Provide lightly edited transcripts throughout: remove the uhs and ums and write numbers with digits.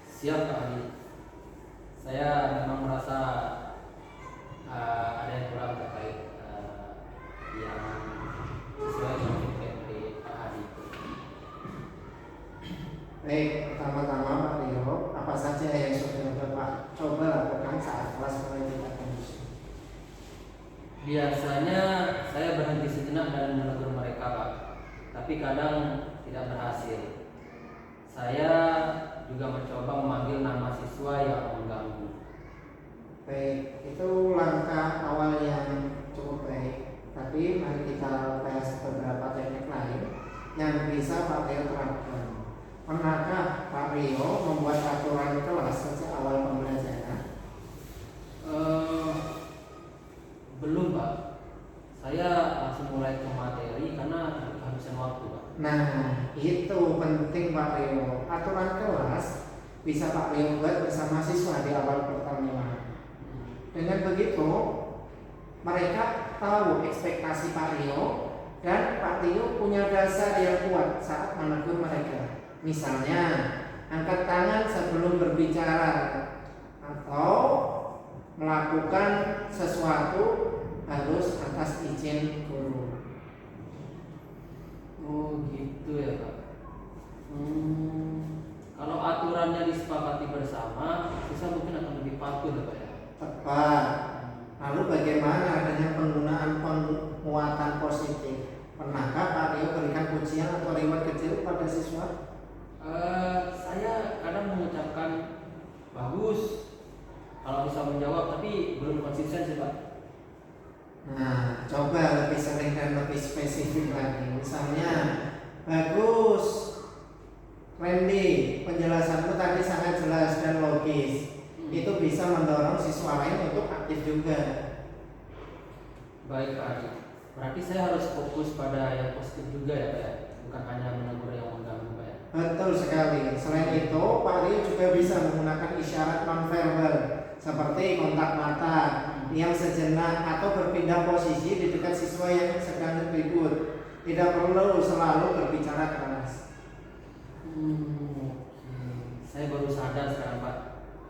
Siap Pak Adi. Saya memang merasa ada yang kurang terkait yang sesuai dengan feedback dari Pak Adi. Baik, pertama-tama Pak Rio, apa saja yang sudah Bapak coba lakukan saat kelas mulai tidak kondusif? Biasanya saya berhenti sejenak dan menegur mereka Pak, tapi kadang tidak berhasil. Saya juga mencoba memanggil nama siswa yang mengganggu. Baik, itu langkah awal yang cukup baik. Tapi mari kita bahas beberapa teknik lain yang bisa Pak Rio terapkan. Pernahkah Pak Rio membuat aturan kelas sejak awal pembelajaran? Belum Pak. Saya langsung mulai ke materi karena kehabisan waktu Pak. Nah, itu penting Pak Rio. Aturan kelas bisa Pak Rio buat bersama siswa di awal pertemuan. Dengan begitu, mereka tahu ekspektasi Pak Rio dan Pak Rio punya dasar yang kuat saat menegur mereka. Misalnya, angkat tangan sebelum berbicara atau melakukan sesuatu harus atas izin guru. Oh gitu ya Pak. Kalau aturannya disepakati bersama, siswa mungkin akan lebih patuh ya Pak ya. Tepat. Lalu bagaimana dengan penggunaan penguatan positif? Pernahkah Pak Rio berikan pujian atau reward kecil pada siswa? Saya kadang mengucapkan bagus kalau bisa menjawab, tapi belum konsisten sih Pak. Nah, coba lebih sering dan lebih spesifik lagi. Misalnya, bagus, Randy, penjelasanmu tadi sangat jelas dan logis. Itu bisa mendorong siswa lain untuk aktif juga. Baik Pak Adi. Berarti saya harus fokus pada yang positif juga ya Pak ya, bukan hanya menegur yang mengganggu Pak ya. Betul sekali. Selain itu, Pak Rio juga bisa menggunakan isyarat nonverbal seperti kontak mata, diam sejenak, atau berpindah posisi di dekat siswa yang sedang ribut. Tidak perlu selalu berbicara keras. Saya baru sadar sekarang Pak.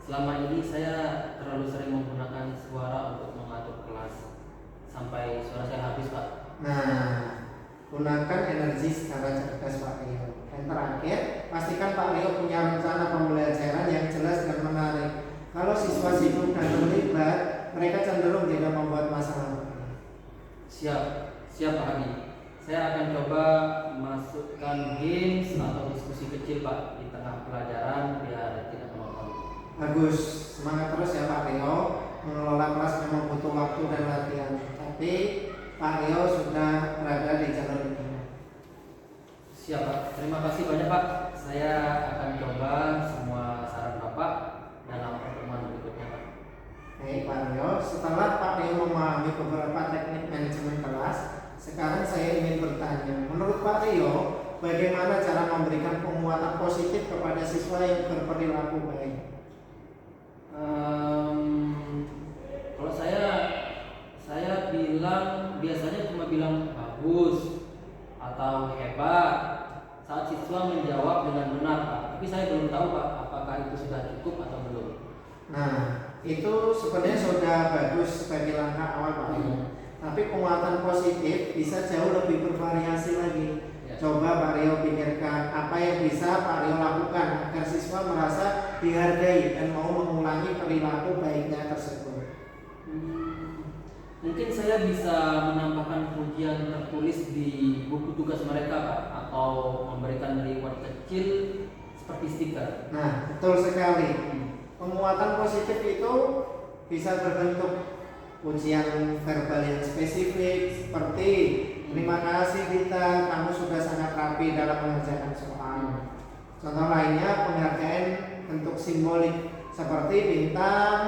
Selama ini saya terlalu sering menggunakan suara untuk mengatur kelas sampai suara saya habis Pak. Nah, gunakan energi secara cerdas Pak Rio. Dan terakhir, pastikan Pak Rio punya rencana pembelajaran yang jelas dan menarik. Kalau siswa sibuk dan terlibat, mereka cenderung tidak membuat masalah. Siap Pak Adi. Saya akan coba masukkan games atau diskusi kecil Pak di tengah pelajaran biar tidak monoton. Bagus, semangat terus ya Pak Rio. Mengelola kelas memang butuh waktu dan latihan. Tapi Pak Rio sudah berada di jalur ini. Siap Pak. Terima kasih banyak Pak. Saya akan coba semua saran Bapak dalam pertemuan berikutnya Pak. Baik Pak Rio, setelah Pak Rio memahami beberapa teknik manajemen kelas, sekarang saya ingin bertanya, menurut Pak Rio, bagaimana cara memberikan penguatan positif kepada siswa yang berperilaku baik? Kalau saya bilang biasanya cuma bilang bagus atau hebat saat siswa menjawab dengan benar Pak. Tapi saya belum tahu Pak apakah itu sudah cukup atau belum. Nah, itu sebenarnya sudah bagus sebagai langkah awal Pak Rio. Tapi penguatan positif bisa jauh lebih bervariasi lagi. Ya. Coba Pak Rio pikirkan apa yang bisa Pak Rio lakukan agar siswa merasa dihargai dan mau mengulangi perilaku baiknya tersebut. Mungkin saya bisa menambahkan pujian tertulis di buku tugas mereka Pak, atau memberikan reward kecil seperti stiker. Nah, betul sekali. Penguatan positif itu bisa berbentuk pujian verbal yang spesifik seperti terima kasih Dita, kamu sudah sangat rapi dalam mengerjakan soal. Contoh lainnya penghargaan bentuk simbolik seperti bintang,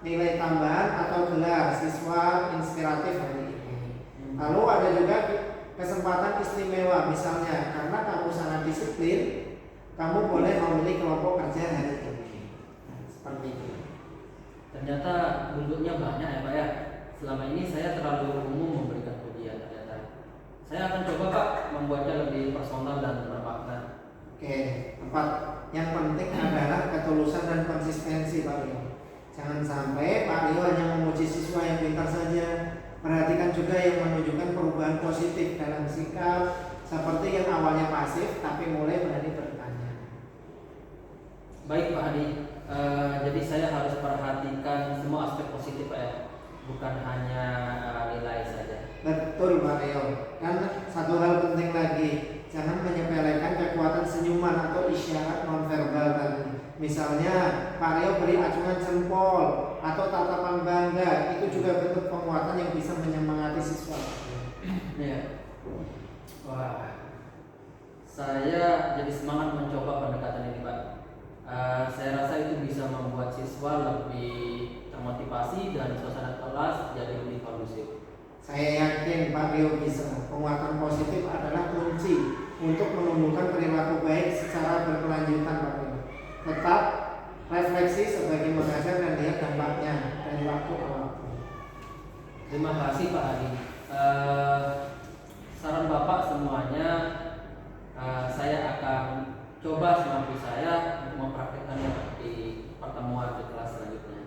nilai tambahan atau gelar siswa inspiratif hari ini. Lalu ada juga kesempatan istimewa, misalnya karena kamu sangat disiplin, kamu boleh memilih kelompok kerja hari ini. Nah, seperti itu. Ternyata bentuknya banyak ya Pak ya. Selama ini saya terlalu umum memberikan pujian ternyata. Saya akan coba Pak membuatnya lebih personal dan bermakna. Oke, tepat. Yang penting adalah ketulusan dan konsistensi Pak Rio. Jangan sampai Pak Rio hanya memuji siswa yang pintar saja. Perhatikan juga yang menunjukkan perubahan positif dalam sikap, seperti yang awalnya pasif tapi mulai berani bertanya. Baik Pak Hadi, jadi saya harus perhatikan semua aspek positif Pak ya, bukan hanya nilai saja. Betul Pak Rio. Dan satu hal penting lagi, jangan menyepelekan kekuatan senyuman atau isyarat nonverbal tadi. Misalnya Pak Rio beri acungan jempol atau tatapan bangga, itu juga bentuk penguatan yang bisa menyemangati siswa. Ya. Wah, saya jadi semangat mencoba pendekatan ini Pak. Saya rasa itu bisa membuat siswa lebih termotivasi dan suasana kelas jadi lebih kondusif. Saya yakin Pak Rio bisa. Penguatan positif adalah kunci untuk menumbuhkan perilaku baik secara berkelanjutan Pak Rio. Tetap refleksi sebagai mengajar dan lihat dampaknya dari waktu ke waktu. Terima kasih Pak Hadi. Saran Bapak semuanya saya akan coba semampu saya untuk mempraktikkannya di pertemuan di kelas selanjutnya.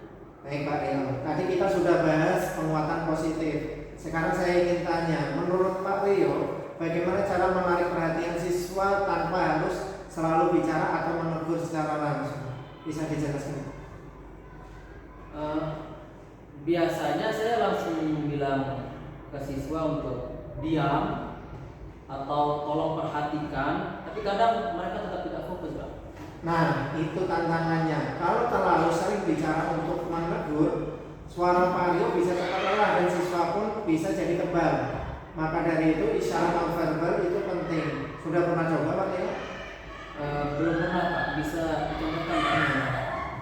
Baik Pak Rio, tadi kita sudah bahas penguatan positif. Sekarang saya ingin tanya, menurut Pak Rio, bagaimana cara menarik perhatian siswa tanpa harus selalu bicara atau menegur secara langsung? Bisa dijelaskan? Biasanya saya langsung bilang ke siswa untuk diam atau tolong perhatikan, tapi kadang mereka tetap tidak fokus Pak. Nah, itu tantangannya. Kalau terlalu sering bicara untuk menegur, suara Pak Rio bisa cepat lelah dan siswa pun bisa jadi tebal. Maka dari itu isyarat nonverbal itu penting. Sudah pernah coba Pak Rio? Belum pernah Pak, bisa dicontohkan Pak?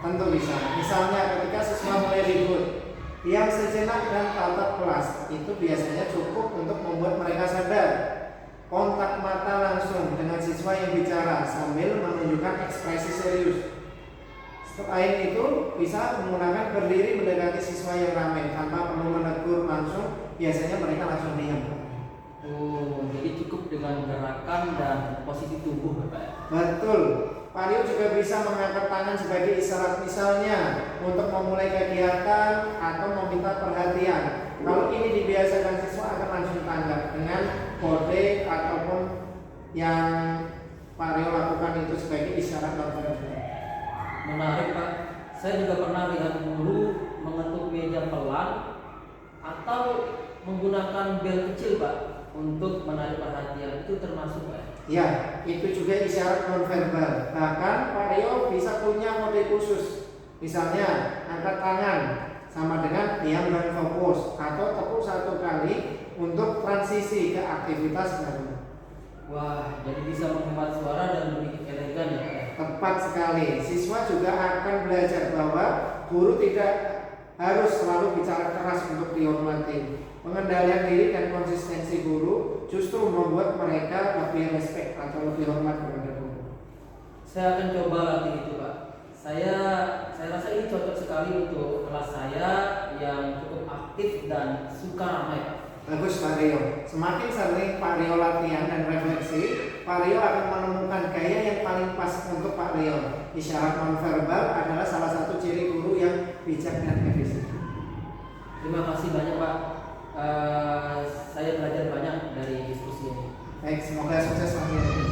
Tentu bisa. Misalnya ketika siswa mulai ribut, diam sejenak dan tatap kelas. Itu biasanya cukup untuk membuat mereka sadar. Kontak mata langsung dengan siswa yang bicara sambil menunjukkan ekspresi serius. Selain itu, bisa menggunakan berdiri mendekati siswa yang ramai tanpa perlu menegur langsung. Biasanya mereka langsung diam. Oh, jadi cukup dengan gerakan dan posisi tubuh Bapak. Betul. Pak Rio juga bisa mengangkat tangan sebagai isyarat, misalnya untuk memulai kegiatan atau meminta perhatian. Kalau ini dibiasakan, siswa akan langsung tanggap dengan kode ataupun yang Pak Rio lakukan itu sebagai isyarat nonverbal. Menarik Pak. Saya juga pernah lihat guru mengetuk meja pelan atau menggunakan bel kecil Pak untuk menarik perhatian. Itu termasuk Pak? Ya, itu juga isyarat nonverbal. Bahkan Pak Rio bisa punya kode khusus. Misalnya angkat tangan sama dengan diam dan fokus, atau tepuk satu kali untuk transisi ke aktivitas baru. Wah, jadi bisa menghemat suara dan lebih elegan ya Pak? Tepat sekali. Siswa juga akan belajar bahwa guru tidak harus selalu bicara keras untuk dihormati. Pengendalian diri dan konsistensi guru justru membuat mereka lebih respect atau lebih hormat kepada guru. Saya akan coba latih itu Pak. Saya rasa ini cocok sekali untuk kelas saya yang cukup aktif dan suka ramai Pak. Bagus Pak Rio. Semakin sering Pak Rio latihan dan refleksi, Pak Rio akan menemukan gaya yang paling pas untuk Pak Rio. Isyarat nonverbal adalah salah satu ciri guru yang bijak dan efisien. Terima kasih banyak Pak. Saya belajar banyak dari diskusi ini. Baik, semoga sukses Pak Rio.